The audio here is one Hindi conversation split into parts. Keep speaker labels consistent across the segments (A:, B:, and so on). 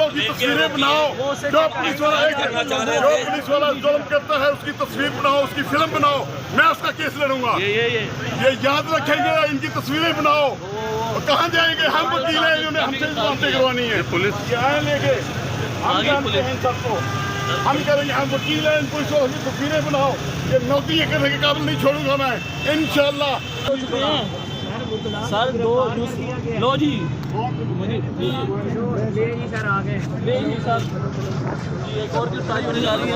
A: की तस्वीरें बनाओ। जो पुलिस वाला जुल्म करता है उसकी तस्वीर बनाओ, उसकी फिल्म बनाओ, मैं उसका केस लड़ूंगा। ये याद रखेंगे, इनकी तस्वीरें बनाओ। और कहाँ जाएंगे? हम वकील हैं, इन्होंने हमसे जमानतें करवानी है। पुलिस आए लेके हम जानते हैं इन सबको, हम करेंगे। हम वकील हैं, इन पुलिस वालों की तस्वीरें बनाओ। ये नौकरी करने के काबिल नहीं छोड़ूंगा मैं, इंशाल्लाह।
B: सर दो लो जी
C: सर आगे
B: सर एक और गिरफ्तारी होने जा रही है।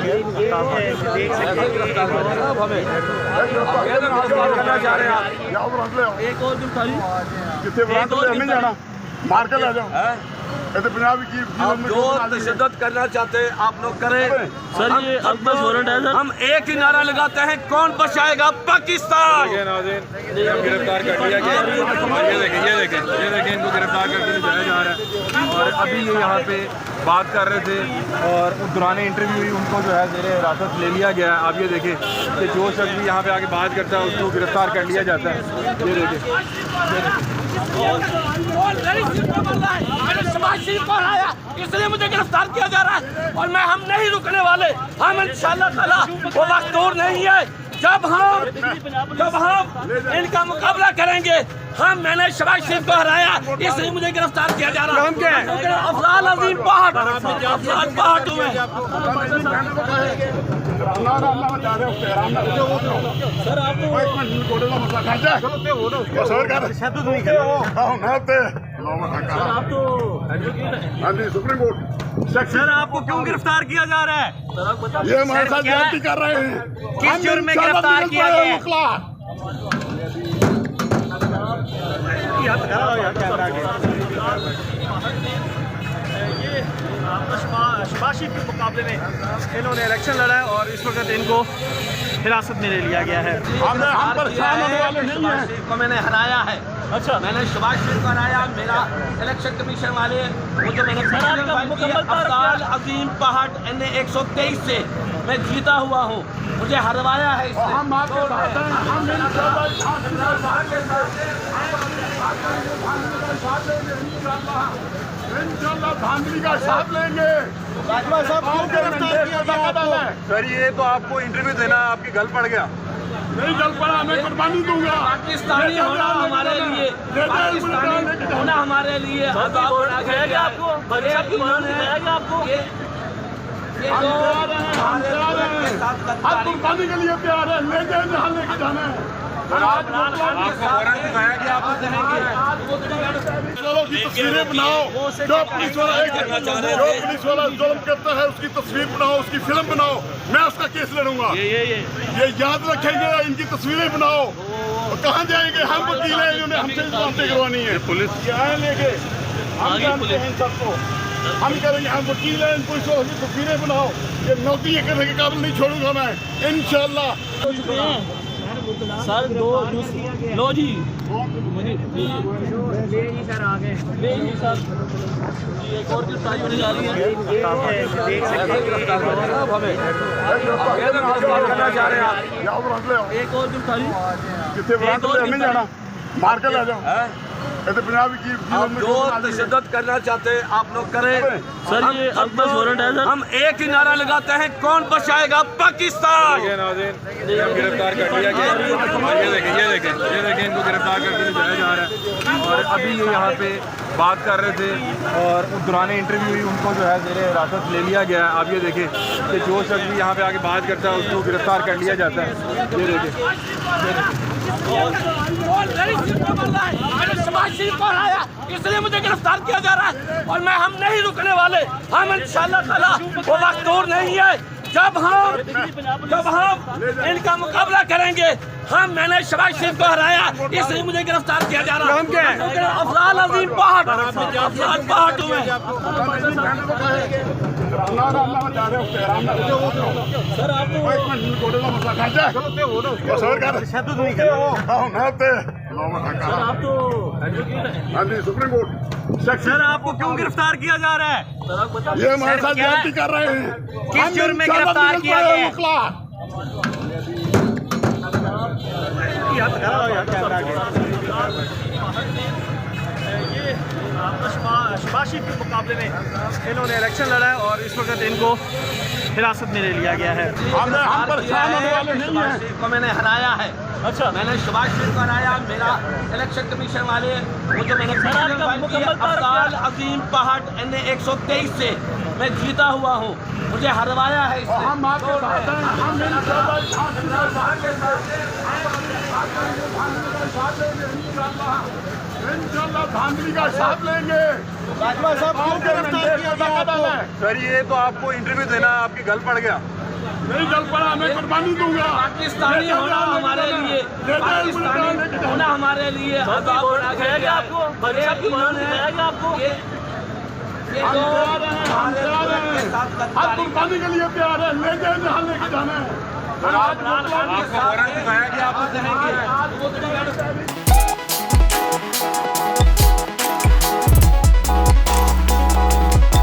B: एक और गिरफ्तारी
A: कितने जाना मार कर ले जाओ।
D: आप जो तशद्दुद करना चाहते हैं आप लोग करें।
B: सर ये अकबर वारंट है सर।
D: हम एक ही नारा लगाते हैं, कौन बचाएगा पाकिस्तान।
E: गिरफ्तार कर लिया गया। ये देखें इनको गिरफ्तार करके ले जाया जा रहा है। और अभी ये यहाँ पे बात कर रहे थे और दौरान इंटरव्यू ही उनको जो है ज़ेरे हिरासत ले लिया गया है। आप ये देखें कि जो शख्स भी यहाँ पे आके बात करता है उसको गिरफ्तार कर लिया जाता है। ये देखें
D: इसलिए मुझे गिरफ्तार किया जा रहा है और हम नहीं रुकने वाले। हम इंशाअल्लाह ताला वो वक्त दूर नहीं है जब हम इनका मुकाबला करेंगे। मैंने शबाज शरीफ को हराया, इसलिए मुझे गिरफ्तार किया जा रहा है। अफजाल अजीम पहाड़
B: सर आप तो
A: सुप्रीम कोर्ट।
C: सर आपको क्यों गिरफ्तार किया जा रहा है?
A: ये हमारे साथ ज्यादती कर रहे हैं।
C: किस जुर्म में गिरफ्तार किया गया है? शबाज शरीफ के मुकाबले में इन्होंने इलेक्शन लड़ा है और इस वक्त इनको हिरासत में ले लिया गया है।
D: शबाज शरीफ को मैंने हराया है।
B: अच्छा
D: मैंने शबाज शरीफ को हराया। मेरा इलेक्शन कमीशन वाले मुझे मैंने अफजाल अजीम पहाड़ NA 123 से मैं जीता हुआ हूँ, मुझे हरवाया है
A: इंशाल्लाह धांधली का साथ लेंगे।
E: सर ये तो आपको इंटरव्यू देना, आपकी गल पड़ गया।
A: नहीं जल पड़ा, मैं कुर्बानी दूंगा।
D: पाकिस्तानी होना हमारे लिए, पाकिस्तानी होना हमारे लिए
B: आपको
A: हम कुर्बानी के लिए तैयार है। ले जाए जहाँ लेके जाना है। तस्वीरें बनाओ। जो पुलिस वाला जुल्म करता है उसकी तस्वीर बनाओ, उसकी फिल्म बनाओ, मैं उसका केस लड़ूंगा। ये याद रखेंगे, इनकी तस्वीरें बनाओ। और कहाँ जाएंगे? हम वकील हैं, इन्होंने हमसे जमानतें करवानी है। पुलिस आए लेके हम जानते हैं इन सबको, हम करेंगे। हम वकील हैं, इन पुलिस वालों की तस्वीरें बनाओ। ये नौकरी करने के काबिल नहीं छोड़ूंगा मैं, इंशाल्लाह।
B: सर दो लो जी
C: सर आगे
B: सर एक और गिरफ्तारी होने जा रही है। एक और गिरफ्तारी
A: कितने जाना मार कर ले जाओ।
D: आप जो तशद्दुद करना चाहते हैं आप लोग करें।
B: सर ये अकबर वारंट है सर।
D: हम एक ही नारा लगाते हैं, कौन बचाएगा पाकिस्तान।
E: गिरफ्तार कर लिया गया। ये देखें इनको गिरफ्तार करके ले जाया जा रहा है। और अभी ये यहाँ पे बात कर रहे थे और दौरान इंटरव्यू ही उनको जो है ज़ेरे हिरासत ले लिया गया है। आप ये देखें कि जो शख्स भी यहाँ पे आके बात करता है उसको गिरफ्तार कर लिया जाता है। ये देखें
D: शबाज शरीफ को हराया, इसलिए मुझे गिरफ्तार किया जा रहा है और हम नहीं रुकने वाले। हम इंशाअल्लाह ताला वो वक्त दूर नहीं है जब हम इनका मुकाबला करेंगे। मैंने शबाज शरीफ को हराया, इसलिए मुझे गिरफ्तार किया जा रहा है। अफजाल अजीम पहाड़
B: सर आप तो
A: सुप्रीम कोर्ट।
C: सर आपको क्यों गिरफ्तार किया जा रहा है?
A: ये हमारे साथ ज्यादती कर रहे हैं।
C: किस जुर्म में गिरफ्तार किया गया है? शहबाज शरीफ के मुकाबले में इन्होंने इलेक्शन लड़ा है और इस वक्त इनको हिरासत में ले लिया गया है।
A: हम परेशान होने वाले नहीं हैं।
D: को मैंने हराया है।
C: अच्छा,
D: मैंने शहबाज शरीफ को हराया। मेरा इलेक्शन कमीशन वाले मुझे मैंने अब्दाल अजीम पहाड़ NA 123 से मैं जीता हुआ हूँ। मुझे हरवाया है इससे।
A: हम आपके साथ हैं। हम इंशाल्लाह धांधली का साथ लेंगे।
C: बाजवा साहब क्यों गिरफ्तार किया गया आपको?
E: सर ये तो आपको इंटरव्यू देना आपकी गल पड़ गया।
A: नहीं जल पड़ा, मैं कुर्बानी दूंगा।
D: पाकिस्तानी होना हमारे लिए, पाकिस्तानी होना हमारे लिए
C: आपको
A: हम कुर्बानी के लिए तैयार है। ले जाए जहाँ लेके जाना है।
E: आपको वारंट दिखाया कि आप